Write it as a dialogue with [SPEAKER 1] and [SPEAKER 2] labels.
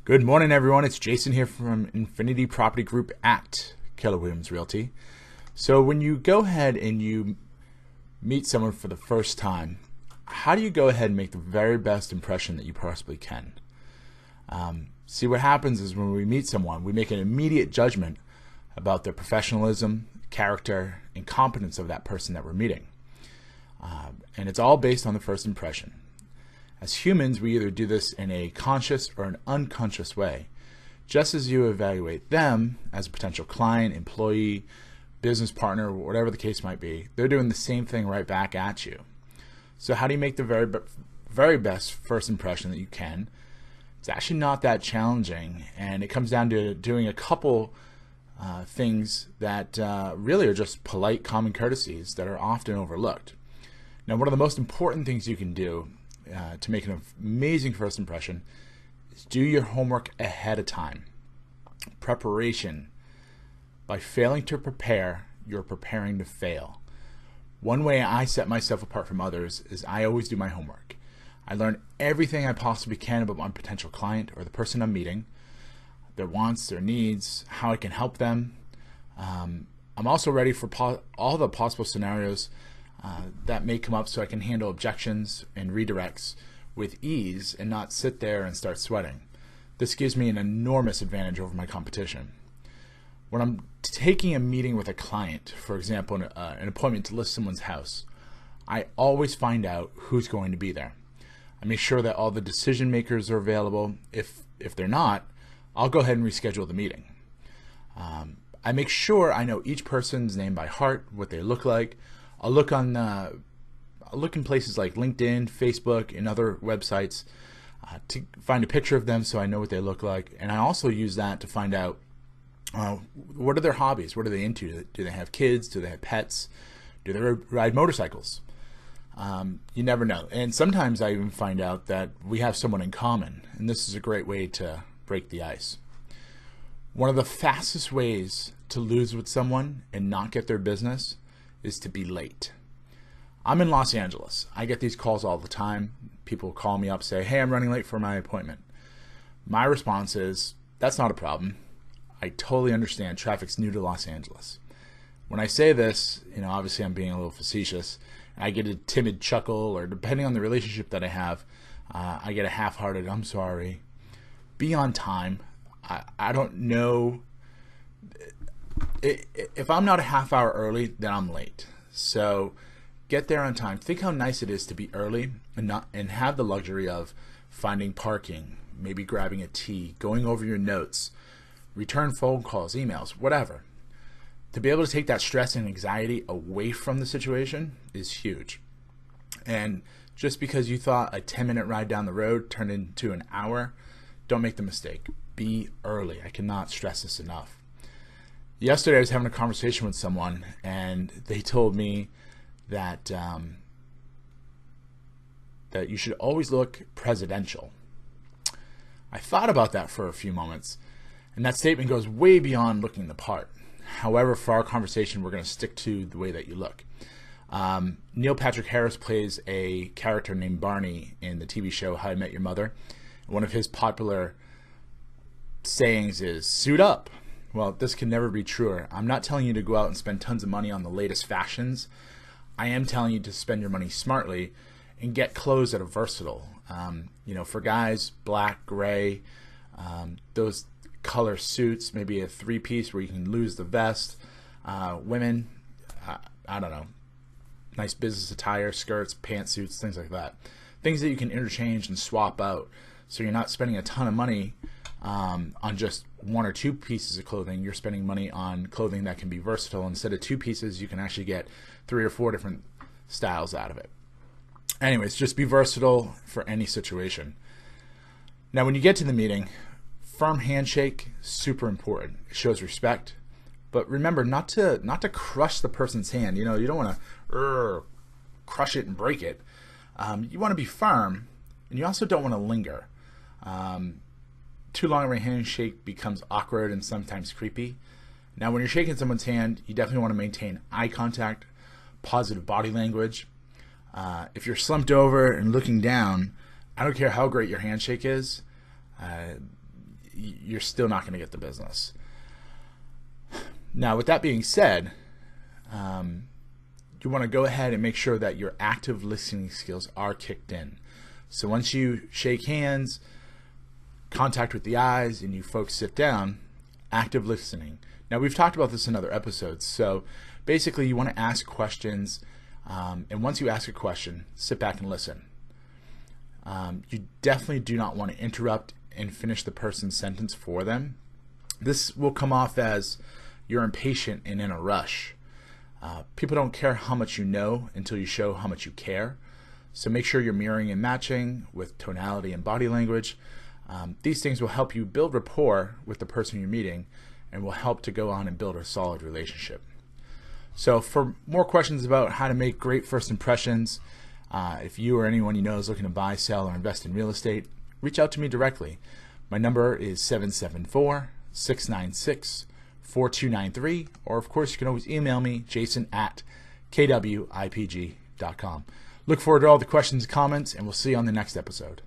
[SPEAKER 1] Good morning, everyone. It's Jason here from Infinity Property Group at Keller Williams Realty. So when you go ahead and you meet someone for the first time, how do you go ahead and make the very best impression that you possibly can? See, what happens is when we meet someone, we make an immediate judgment about their professionalism, character, and competence of that person that we're meeting. And it's all based on the first impression. As humans, we either do this in a conscious or an unconscious way. Just as you evaluate them as a potential client, employee, business partner, whatever the case might be, they're doing the same thing right back at you. So how do you make the very best first impression that you can? It's actually not that challenging, and it comes down to doing a couple things that really are just polite, common courtesies that are often overlooked. Now, one of the most important things you can do to make an amazing first impression is do your homework ahead of time. Preparation. By failing to prepare, you're preparing to fail. One way I set myself apart from others is I always do my homework. I learn everything I possibly can about my potential client or the person I'm meeting, their wants, their needs, how I can help them. I'm also ready for all the possible scenarios that may come up so I can handle objections and redirects with ease and not sit there and start sweating. This gives me an enormous advantage over my competition. When I'm taking a meeting with a client, for example, an appointment to list someone's house, I always find out who's going to be there. I make sure that all the decision makers are available. If they're not, I'll go ahead and reschedule the meeting. I make sure I know each person's name by heart, what they look like. I'll look in places like LinkedIn, Facebook, and other websites to find a picture of them so I know what they look like. And I also use that to find out what are their hobbies, what are they into? Do they have kids? Do they have pets? Do they ride motorcycles? You never know. And sometimes I even find out that we have someone in common, and this is a great way to break the ice. One of the fastest ways to lose with someone and not get their business is to be late. I'm in Los Angeles. I get these calls all the time. People call me up, say, hey, I'm running late for my appointment. My response is, that's not a problem. I totally understand traffic's new to Los Angeles. When I say this, obviously I'm being a little facetious. I get a timid chuckle, or depending on the relationship that I have, I get a half-hearted, I'm sorry. Be on time. I don't know. If I'm not a half hour early, then I'm late. So get there on time. Think how nice it is to be early and have the luxury of finding parking, maybe grabbing a tea, going over your notes, return phone calls, emails, whatever. To be able to take that stress and anxiety away from the situation is huge. And just because you thought a 10-minute ride down the road turned into an hour, don't make the mistake. Be early. I cannot stress this enough. Yesterday I was having a conversation with someone, and they told me that that you should always look presidential. I thought about that for a few moments, and that statement goes way beyond looking the part. However, for our conversation, we're going to stick to the way that you look. Neil Patrick Harris plays a character named Barney in the TV show How I Met Your Mother. One of his popular sayings is, suit up. Well, this can never be truer. I'm not telling you to go out and spend tons of money on the latest fashions. I am telling you to spend your money smartly and get clothes that are versatile. For guys, black, gray, those color suits, maybe a three-piece where you can lose the vest. Women, I don't know, nice business attire, skirts, pantsuits, things like that. Things that you can interchange and swap out, so you're not spending a ton of money on just one or two pieces of clothing. You're spending money on clothing that can be versatile. Instead of two pieces, you can actually get 3 or 4 different styles out of it. Anyways, just be versatile for any situation. Now, when you get to the meeting, firm handshake, super important. It shows respect. But remember not to crush the person's hand. You don't want to crush it and break it. You want to be firm, and you also don't want to linger. Too long of a handshake becomes awkward and sometimes creepy. Now, when you're shaking someone's hand, you definitely want to maintain eye contact, positive body language. If you're slumped over and looking down, I don't care how great your handshake is. you're still not going to get the business. Now, with that being said, you want to go ahead and make sure that your active listening skills are kicked in. So once you shake hands, contact with the eyes, and you folks sit down, active listening. Now, we've talked about this in other episodes. So basically, you want to ask questions, and once you ask a question, sit back and listen. You definitely do not want to interrupt and finish the person's sentence for them. This will come off as you're impatient and in a rush. People don't care how much you know until you show how much you care. So make sure you're mirroring and matching with tonality and body language. These things will help you build rapport with the person you're meeting and will help to go on and build a solid relationship. So for more questions about how to make great first impressions, if you or anyone you know is looking to buy, sell, or invest in real estate, reach out to me directly. My number is 774-696-4293, or of course you can always email me, jason@kwipg.com. Look forward to all the questions and comments, and we'll see you on the next episode.